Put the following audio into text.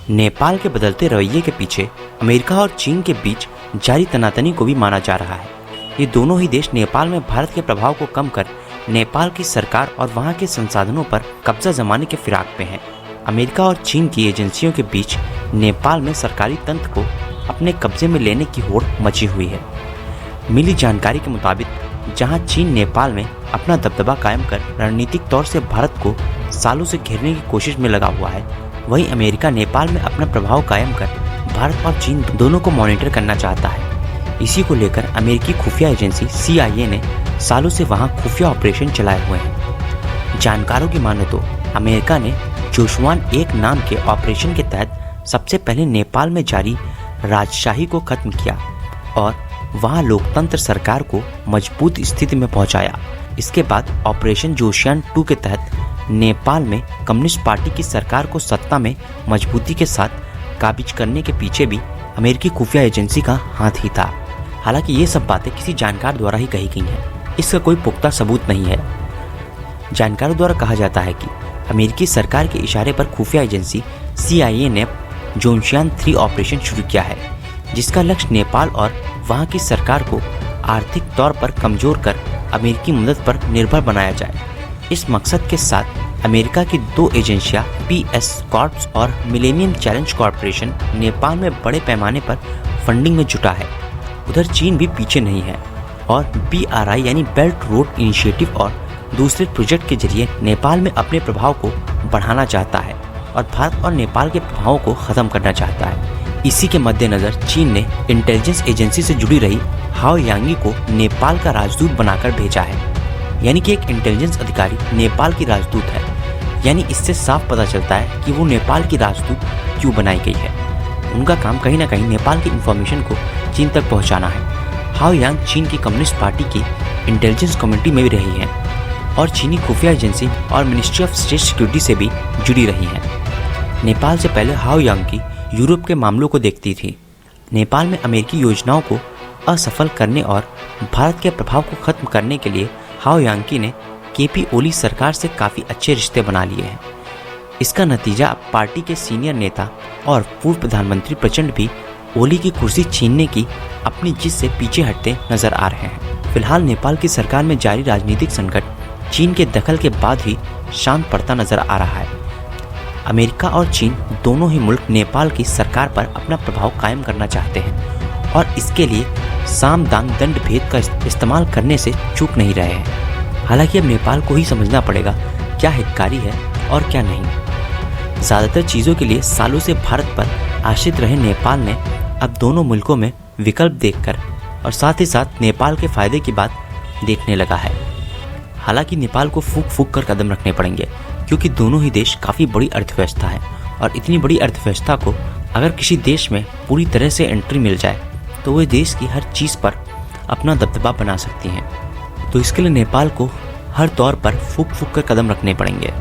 नेपाल के बदलते रवैये के पीछे अमेरिका और चीन के बीच जारी तनातनी को भी माना जा रहा है। ये दोनों ही देश नेपाल में भारत के प्रभाव को कम कर नेपाल की सरकार और वहां के संसाधनों पर कब्जा जमाने के फिराक में हैं। अमेरिका और चीन की एजेंसियों के बीच नेपाल में सरकारी तंत्र को अपने कब्जे में लेने की होड़ मची हुई है। मिली जानकारी के मुताबिक जहां चीन नेपाल में अपना दबदबा कायम कर रणनीतिक तौर से भारत को सालों से घेरने की कोशिश में लगा हुआ है, वहीं अमेरिका नेपाल में अपना प्रभाव कायम कर भारत और चीन दोनों को मॉनिटर करना चाहता है। इसी को लेकर अमेरिकी खुफिया एजेंसी CIA ने सालों से वहां खुफिया ऑपरेशन चलाए हुए हैं। जानकारों की माने तो अमेरिका ने जोशुआन 1 नाम के ऑपरेशन के तहत सबसे पहले नेपाल में जारी राजशाही को खत्म किया और वहां लोकतंत्र सरकार को मजबूत स्थिति में पहुंचाया। इसके बाद ऑपरेशन जोशियान 2 के तहत नेपाल में कम्युनिस्ट पार्टी की सरकार को सत्ता में मजबूती के साथ काबिज करने के पीछे भी अमेरिकी खुफिया एजेंसी का हाथ ही था। हालांकि ये सब बातें किसी जानकार द्वारा ही कही गई हैं, इसका कोई पुख्ता सबूत नहीं है। जानकारों द्वारा कहा जाता है कि अमेरिकी सरकार के इशारे पर खुफिया एजेंसी CIA ने जोशियान 3 ऑपरेशन शुरू किया है, जिसका लक्ष्य नेपाल और वहां की सरकार को आर्थिक तौर पर कमजोर कर अमेरिकी मदद पर निर्भर बनाया जाए। इस मकसद के साथ अमेरिका की 2 एजेंसियां PS कॉर्प्स और मिलेनियम चैलेंज कॉर्पोरेशन नेपाल में बड़े पैमाने पर फंडिंग में जुटा है। उधर चीन भी पीछे नहीं है और BRI यानी बेल्ट रोड इनिशिएटिव और दूसरे प्रोजेक्ट के जरिए नेपाल में अपने प्रभाव को बढ़ाना चाहता है और भारत और नेपाल के प्रभावों को खत्म करना चाहता है। इसी के मद्देनजर चीन ने इंटेलिजेंस एजेंसी से जुड़ी रही हाओ यांगी को नेपाल का राजदूत बनाकर भेजा है। यानी कि एक इंटेलिजेंस अधिकारी नेपाल की राजदूत है। यानी इससे साफ पता चलता है कि वो नेपाल की राजदूत क्यों बनाई गई है। उनका काम कहीं ना कहीं नेपाल की इंफॉर्मेशन को चीन तक पहुंचाना है। हाओ यांग चीन की कम्युनिस्ट पार्टी की इंटेलिजेंस कम्युनिटी में भी रही है और चीनी खुफिया एजेंसी और मिनिस्ट्री ऑफ स्टेट सिक्योरिटी से भी जुड़ी रही है। नेपाल से पहले हाओ यांग की यूरोप के मामलों को देखती थी। नेपाल में अमेरिकी योजनाओं को असफल करने और भारत के प्रभाव को खत्म करने के लिए हाओ यांगी ने KP ओली सरकार से काफ़ी अच्छे रिश्ते बना लिए हैं। इसका नतीजा अब पार्टी के सीनियर नेता और पूर्व प्रधानमंत्री प्रचंड भी ओली की कुर्सी छीनने की अपनी जिद से पीछे हटते नजर आ रहे हैं। फिलहाल नेपाल की सरकार में जारी राजनीतिक संकट चीन के दखल के बाद ही शांत पड़ता नजर आ रहा है। अमेरिका और चीन दोनों ही मुल्क नेपाल की सरकार पर अपना प्रभाव कायम करना चाहते हैं और इसके लिए साम दाम दंड भेद का इस्तेमाल करने से चूक नहीं रहे हैं। हालांकि अब नेपाल को ही समझना पड़ेगा क्या हितकारी है और क्या नहीं। ज़्यादातर चीज़ों के लिए सालों से भारत पर आश्रित रहे नेपाल ने अब दोनों मुल्कों में विकल्प देखकर और साथ ही साथ नेपाल के फायदे की बात देखने लगा है। हालांकि नेपाल को फूक फूक कर कदम रखने पड़ेंगे क्योंकि दोनों ही देश काफ़ी बड़ी अर्थव्यवस्था है और इतनी बड़ी अर्थव्यवस्था को अगर किसी देश में पूरी तरह से एंट्री मिल जाए तो वह देश की हर चीज़ पर अपना दबदबा बना सकती हैं। तो इसके लिए नेपाल को हर तौर पर फूक फूक कर कदम रखने पड़ेंगे।